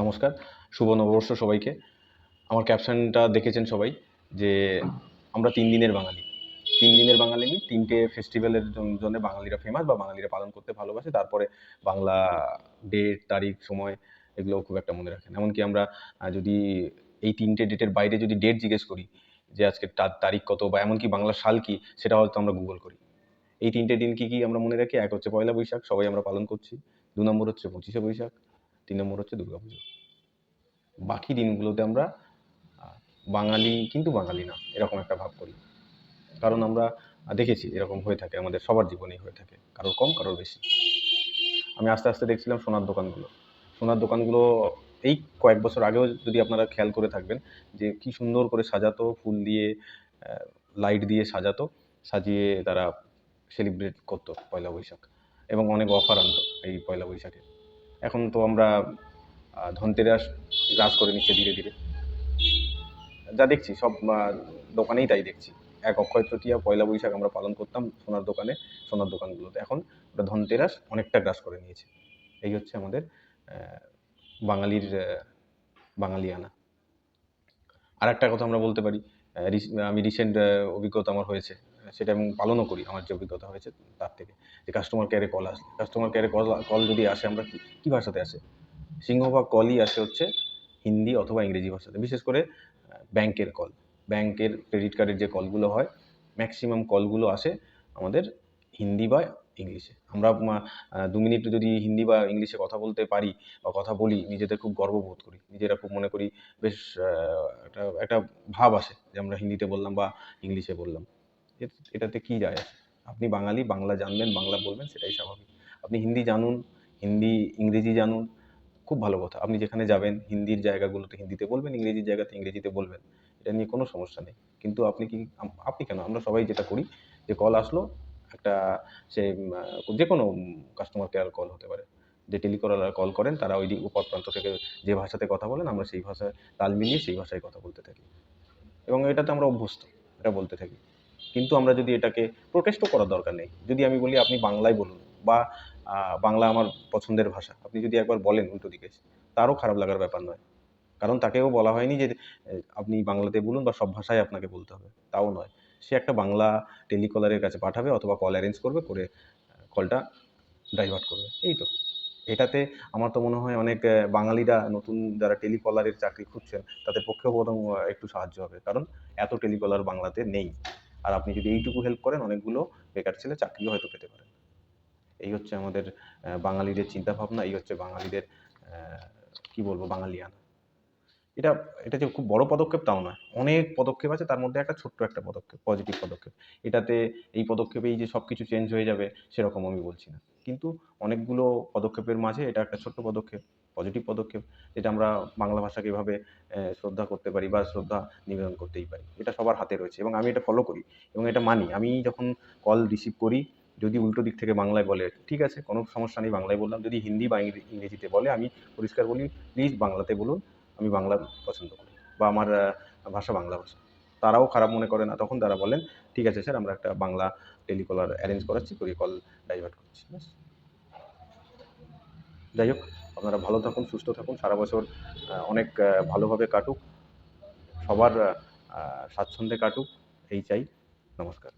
নমস্কার, শুভ নববর্ষ সবাইকে। আমার ক্যাপশনটা দেখেছেন সবাই যে আমরা ৩ দিনের বাঙালি। ৩ দিনের বাঙালি আমি ৩ টে ফেস্টিভ্যালের জন্য বাঙালিরা ফেমাস বা বাঙালিরা পালন করতে ভালোবাসে। তারপরে বাংলা ডেট, তারিখ, সময় এগুলো খুব একটা মনে রাখে না। এমনকি আমরা যদি এই ৩ টে ডেটের বাইরে যদি ডেট জিজ্ঞেস করি যে আজকের তারিখ কত বা এমনকি বাংলা সাল কি, সেটা হয়তো আমরা গুগল করি। এই ৩ টে দিন কি আমরা মনে রাখি? এক হচ্ছে পয়লা বৈশাখ, সবাই আমরা পালন করছি। ২ নম্বর হচ্ছে ২৫শে বৈশাখ, ৩ নম্বর হচ্ছে দুর্গাপুজো। বাকি দিনগুলোতে আমরা বাঙালি কিন্তু বাঙালি না এরকম একটা ভাব করি। কারণ আমরা দেখেছি এরকম হয়ে থাকে, আমাদের সবার জীবনেই হয়ে থাকে, কারোর কম কারোর বেশি। আমি আস্তে আস্তে দেখছিলাম সোনার দোকানগুলো এই কয়েক বছর আগেও যদি আপনারা খেয়াল করে থাকবেন যে কি সুন্দর করে সাজাতো, ফুল দিয়ে লাইট দিয়ে সাজাতো, সাজিয়ে তারা সেলিব্রেট করতো পয়লা বৈশাখ এবং অনেক অফার আনতো এই পয়লা বৈশাখে। এখন তো আমরা ধনতেরাস গ্রাস করে নিচ্ছে ধীরে ধীরে। যা দেখছি সব দোকানেই তাই দেখছি। এক অক্ষয় তৃতীয়া, পয়লা বৈশাখ আমরা পালন করতাম সোনার দোকানগুলোতে। এখন ওটা ধনতেরাস অনেকটা গ্রাস করে নিয়েছে। এই হচ্ছে আমাদের বাঙালির বাঙালিয়ানা। আর একটা কথা আমরা বলতে পারি, আমি রিসেন্ট অভিজ্ঞতা আমার হয়েছে, সেটা আমি পালনও করি। আমার যে অভিজ্ঞতা হয়েছে তার থেকে, যে কাস্টমার কেয়ারে কল আসে, কাস্টমার কেয়ারে কল যদি আসে, আমরা কী ভাষাতে আসে? সিংহভাগ কলই আসে হচ্ছে হিন্দি অথবা ইংরেজি ভাষাতে। বিশেষ করে ব্যাংকের কল, ব্যাংকের ক্রেডিট কার্ডের যে কলগুলো হয়, ম্যাক্সিমাম কলগুলো আসে আমাদের হিন্দি বা ইংলিশে। আমরা ২ মিনিট যদি হিন্দি বা ইংলিশে কথা বলতে পারি বা কথা বলি, নিজেদের খুব গর্ববোধ করি। নিজেরা খুব মনে করি, বেশ একটা ভাব আসে যে আমরা হিন্দিতে বললাম বা ইংলিশে বললাম। এটাতে কী যায় আসে? আপনি বাঙালি, বাংলা জানবেন, বাংলা বলবেন, সেটাই স্বাভাবিক। আপনি হিন্দি জানুন, ইংরেজি জানুন, খুব ভালো কথা। আপনি যেখানে যাবেন হিন্দির জায়গাগুলোতে হিন্দিতে বলবেন, ইংরেজির জায়গাতে ইংরেজিতে বলবেন। এটা নিয়ে কোনো সমস্যা নেই। কিন্তু আপনি কেন? আমরা সবাই যেটা করি, যে কল আসলো একটা, সে যেকোনো কাস্টমার কেয়ার কল হতে পারে। যে টেলিকলার কল করেন তারা ওই ওপার প্রান্ত থেকে যে ভাষাতে কথা বলেন, আমরা সেই ভাষায় তাল মিলিয়ে সেই ভাষায় কথা বলতে থাকি। এবং এটাতে আমরা অভ্যস্ত, এটা বলতে থাকি। কিন্তু আমরা যদি এটাকে প্রোটেস্টও করার দরকার নেই। যদি আমি বলি আপনি বাংলায় বলুন বা বাংলা আমার পছন্দের ভাষা, আপনি যদি একবার বলেন উল্টো দিকে, তারও খারাপ লাগার ব্যাপার নয়। কারণ তাকেও বলা হয়নি যে আপনি বাংলাতে বলুন বা সব ভাষায় আপনাকে বলতে হবে, তাও নয়। সে একটা বাংলা টেলিকলারের কাছে পাঠাবে অথবা কল অ্যারেঞ্জ করবে, করে কলটা ডাইভার্ট করবে, এই তো। এটাতে আমার তো মনে হয় অনেক বাঙালিরা নতুন যারা টেলিকলারের চাকরি খুঁজছেন তাদের পক্ষেও বরং একটু সাহায্য হবে। কারণ এত টেলিকলার বাংলাতে নেই। আর আপনি যদি এইটুকু হেল্প করেন, অনেকগুলো বেকার ছেলে চাকরিও হয়তো পেতে পারেন। এই হচ্ছে আমাদের বাঙালিদের চিন্তাভাবনা, এই হচ্ছে বাঙালিদের কী বলবো, বাঙালিয়ানা। এটা এটা যে খুব বড় পদক্ষেপ তাও নয়। অনেক পদক্ষেপ আছে, তার মধ্যে একটা ছোট্ট একটা পদক্ষেপ, পজিটিভ পদক্ষেপ। এটাতে এই পদক্ষেপেই যে সবকিছু চেঞ্জ হয়ে যাবে সেরকম আমি বলছি না। কিন্তু অনেকগুলো পদক্ষেপের মাঝে এটা একটা ছোট্ট পদক্ষেপ, পজিটিভ পদক্ষেপ, যেটা আমরা বাংলা ভাষাকে এভাবে শ্রদ্ধা করতে পারি বা শ্রদ্ধা নিবেদন করতেই পারি। এটা সবার হাতে রয়েছে এবং আমি এটা ফলো করি এবং এটা মানি। আমি যখন কল রিসিভ করি, যদি উল্টো দিক থেকে বাংলায় বলে, ঠিক আছে, কোনো সমস্যা নেই, বাংলায় বললাম। যদি হিন্দি বা ইংরেজিতে বলে, আমি পরিষ্কার বলি, প্লিজ বাংলাতে বলুন, আমি বাংলা পছন্দ করি বা আমার ভাষা বাংলা ভাষা। তারাও খারাপ মনে করে না। তখন তারা বলেন, ঠিক আছে স্যার, আমরা একটা বাংলা টেলিকলার অ্যারেঞ্জ করাচ্ছি, করিয়ে কল ডাইভার্ট করছি, ব্যাস। যাই হোক, আপনারা ভালো থাকুন, সুস্থ থাকুন, সারা বছর অনেক ভালোভাবে কাটুক, সবার স্বাচ্ছন্দ্যে কাটুক, এই চাই। নমস্কার।